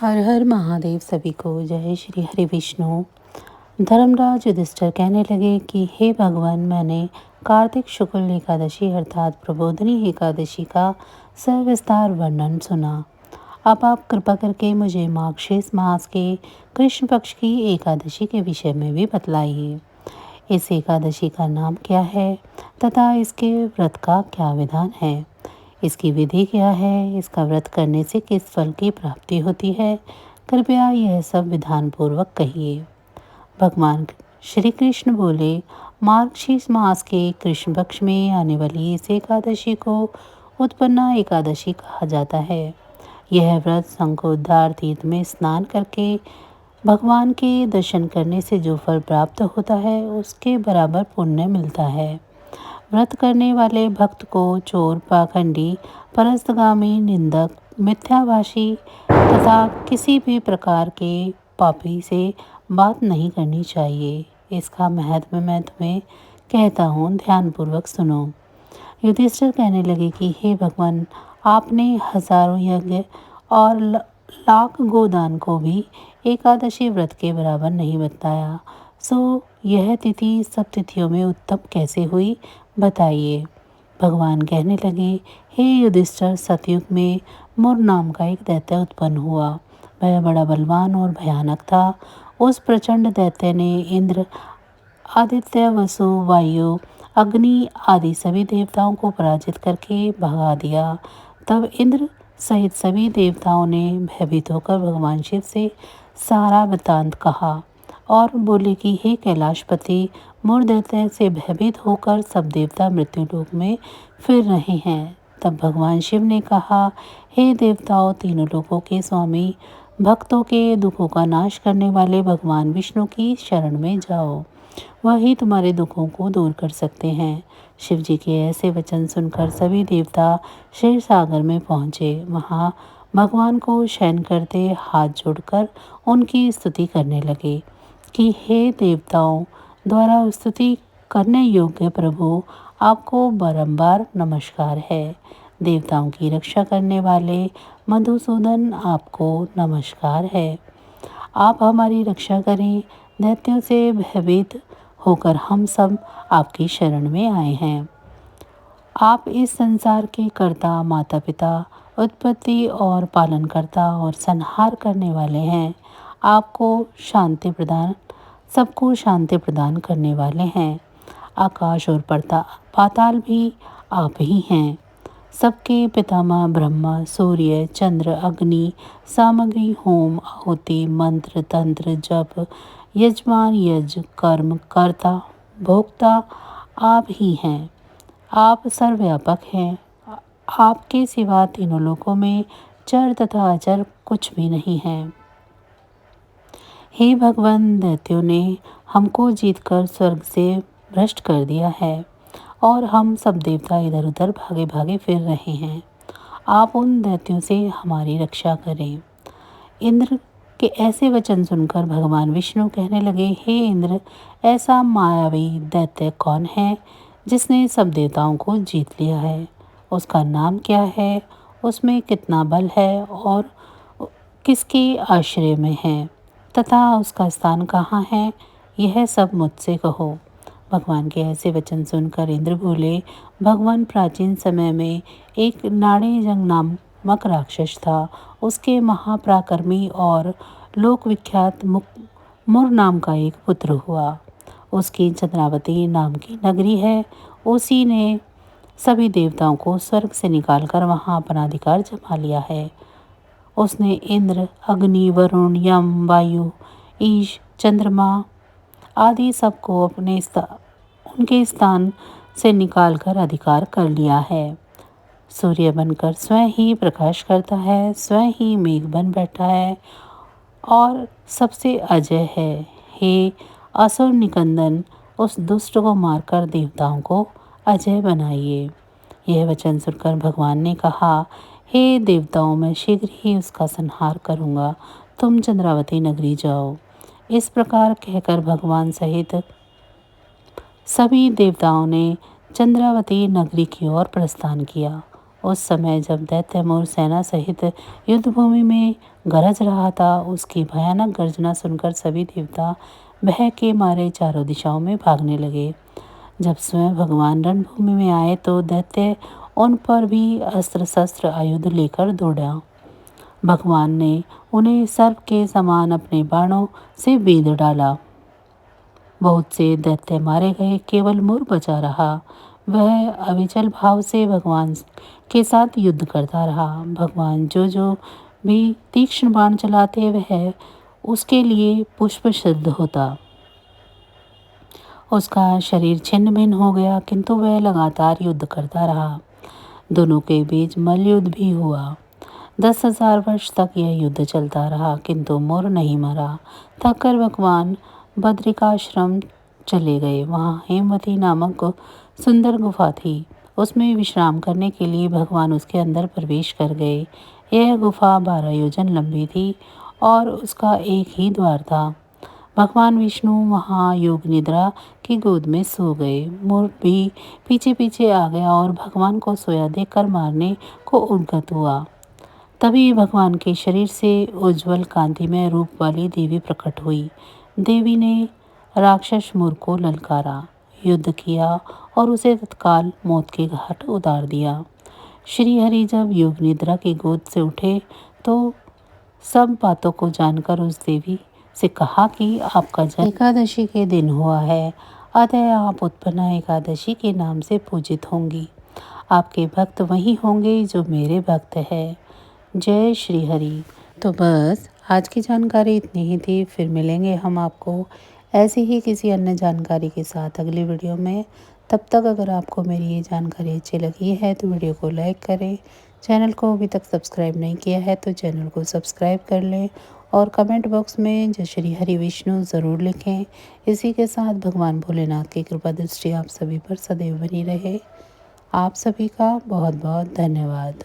हर हर महादेव। सभी को जय श्री हरि विष्णु। धर्मराज युधिष्ठिर कहने लगे कि हे भगवान, मैंने कार्तिक शुक्ल एकादशी अर्थात प्रबोधिनी एकादशी का सविस्तार वर्णन सुना। अब आप कृपा करके मुझे मार्गशीर्ष मास के कृष्ण पक्ष की एकादशी के विषय में भी बतलाइए। इस एकादशी का नाम क्या है तथा इसके व्रत का क्या विधान है? इसकी विधि क्या है? इसका व्रत करने से किस फल की प्राप्ति होती है? कृपया यह सब विधान पूर्वक कहिए। भगवान श्री कृष्ण बोले, मार्गशीर्ष मास के कृष्ण पक्ष में आने वाली इस एकादशी को उत्पन्ना एकादशी कहा जाता है। यह व्रत शंखोद्धार तीर्थ में स्नान करके भगवान के दर्शन करने से जो फल प्राप्त होता है उसके बराबर पुण्य मिलता है। व्रत करने वाले भक्त को चोर, पाखंडी, परस्तगामी, निंदक, मिथ्याभाषी तथा किसी भी प्रकार के पापी से बात नहीं करनी चाहिए। इसका महत्व मैं तुम्हें कहता हूँ, ध्यानपूर्वक सुनो। युधिष्ठिर कहने लगे कि हे भगवान, आपने हजारों यज्ञ और लाख गोदान को भी एकादशी व्रत के बराबर नहीं बताया, सो यह तिथि सब तिथियों में उत्तम कैसे हुई, बताइए। भगवान कहने लगे, हे युधिष्ठिर, सतयुग में मुर नाम का एक दैत्य उत्पन्न हुआ। वह बड़ा बलवान और भयानक था। उस प्रचंड दैत्य ने इंद्र, आदित्य, वसु, वायु, अग्नि आदि सभी देवताओं को पराजित करके भगा दिया। तब इंद्र सहित सभी देवताओं ने भयभीत होकर भगवान शिव से सारा वृत्तांत कहा और बोले कि हे कैलाशपति, मुर दैत्य से भयभीत होकर सब देवता मृत्यु लोक में फिर रहे हैं। तब भगवान शिव ने कहा, हे देवताओं, तीनों लोकों के स्वामी, भक्तों के दुखों का नाश करने वाले भगवान विष्णु की शरण में जाओ। वही तुम्हारे दुखों को दूर कर सकते हैं। शिव जी के ऐसे वचन सुनकर सभी देवता क्षीर सागर में पहुँचे। वहाँ भगवान को शयन करते हाथ जोड़कर उनकी स्तुति करने लगे कि हे देवताओं द्वारा स्तुति करने योग्य प्रभु, आपको बारंबार नमस्कार है। देवताओं की रक्षा करने वाले मधुसूदन, आपको नमस्कार है। आप हमारी रक्षा करें। दैत्यों से भयभीत होकर हम सब आपकी शरण में आए हैं। आप इस संसार के कर्ता, माता पिता, उत्पत्ति और पालन करता और संहार करने वाले हैं। सबको शांति प्रदान करने वाले हैं। आकाश और पाताल भी आप ही हैं। सबके पितामह ब्रह्मा, सूर्य, चंद्र, अग्नि, सामग्री, होम, आहुति, मंत्र, तंत्र, जप, यजमान, यज्ञ, कर्म, कर्ता, भोक्ता आप ही हैं। आप सर्वव्यापक हैं। आपके सिवा तीनों लोकों में चर तथा अचर कुछ भी नहीं है। हे भगवान, दैत्यों ने हमको जीतकर स्वर्ग से भ्रष्ट कर दिया है और हम सब देवता इधर उधर भागे भागे फिर रहे हैं। आप उन दैत्यों से हमारी रक्षा करें। इंद्र के ऐसे वचन सुनकर भगवान विष्णु कहने लगे, हे इंद्र, ऐसा मायावी दैत्य कौन है जिसने सब देवताओं को जीत लिया है? उसका नाम क्या है? उसमें कितना बल है और किसके आश्रय में है तथा उसका स्थान कहाँ है? यह सब मुझसे कहो। भगवान के ऐसे वचन सुनकर इंद्र बोले, भगवान, प्राचीन समय में एक नाड़ेजंग नामक राक्षस था। उसके महापराक्रमी और लोक विख्यात मुर नाम का एक पुत्र हुआ। उसकी चंद्रावती नाम की नगरी है। उसी ने सभी देवताओं को स्वर्ग से निकालकर वहां अपना अधिकार जमा लिया है। उसने इंद्र, अग्नि, वरुण, यम, वायु, ईश, चंद्रमा आदि सबको उनके स्थान से निकालकर अधिकार कर लिया है। सूर्य बनकर स्वयं ही प्रकाश करता है, स्वयं ही मेघ बन बैठा है और सबसे अजय है। हे असुर निकंदन, उस दुष्ट को मारकर देवताओं को अजय बनाइए। यह वचन सुनकर भगवान ने कहा, हे देवताओं, मैं शीघ्र ही उसका संहार करूँगा। तुम चंद्रावती नगरी जाओ। इस प्रकार कहकर भगवान सहित सभी देवताओं ने चंद्रावती नगरी की ओर प्रस्थान किया। उस समय जब दैत्य मोर सेना सहित युद्धभूमि में गरज रहा था। उसकी भयानक गर्जना सुनकर सभी देवता भय के मारे चारों दिशाओं में भागने लगे। जब स्वयं भगवान रणभूमि में आए तो दैत्य उन पर भी अस्त्र शस्त्र आयुध लेकर दौड़ा। भगवान ने उन्हें सर्प के समान अपने बाणों से बेध डाला। बहुत से दैत्य मारे गए, केवल मुर बचा रहा। वह अविचल भाव से भगवान के साथ युद्ध करता रहा। भगवान जो भी तीक्ष्ण बाण चलाते वह उसके लिए पुष्प सिद्ध होता। उसका शरीर छिन्न भिन्न हो गया, किंतु वह लगातार युद्ध करता रहा। दोनों के बीच मल्लयुद्ध भी हुआ। 10,000 वर्ष तक यह युद्ध चलता रहा, किंतु मुर नहीं मरा। थककर भगवान बद्रिकाश्रम चले गए। वहाँ हेमवती नामक सुंदर गुफा थी। उसमें विश्राम करने के लिए भगवान उसके अंदर प्रवेश कर गए। यह गुफा 12 योजन लंबी थी और उसका एक ही द्वार था। भगवान विष्णु वहाँ योग निद्रा की गोद में सो गए। मुर भी पीछे पीछे आ गया और भगवान को सोया देखकर मारने को उद्यत हुआ। तभी भगवान के शरीर से उज्ज्वल कांतिमय रूप वाली देवी प्रकट हुई। देवी ने राक्षस मुर को ललकारा, युद्ध किया और उसे तत्काल मौत के घाट उतार दिया। श्री हरि जब योग निद्रा की गोद से उठे तो सब बातों को जानकर उस देवी से कहा कि आपका जन्म एकादशी के दिन हुआ है, अतः आप उत्पन्ना एकादशी के नाम से पूजित होंगी। आपके भक्त वही होंगे जो मेरे भक्त हैं। जय श्री हरि। तो बस आज की जानकारी इतनी ही थी। फिर मिलेंगे हम आपको ऐसी ही किसी अन्य जानकारी के साथ अगली वीडियो में। तब तक अगर आपको मेरी ये जानकारी अच्छी लगी है तो वीडियो को लाइक करें। चैनल को अभी तक सब्सक्राइब नहीं किया है तो चैनल को सब्सक्राइब कर लें और कमेंट बॉक्स में जय श्री हरि विष्णु ज़रूर लिखें। इसी के साथ भगवान भोलेनाथ की कृपा दृष्टि आप सभी पर सदैव बनी रहे। आप सभी का बहुत बहुत धन्यवाद।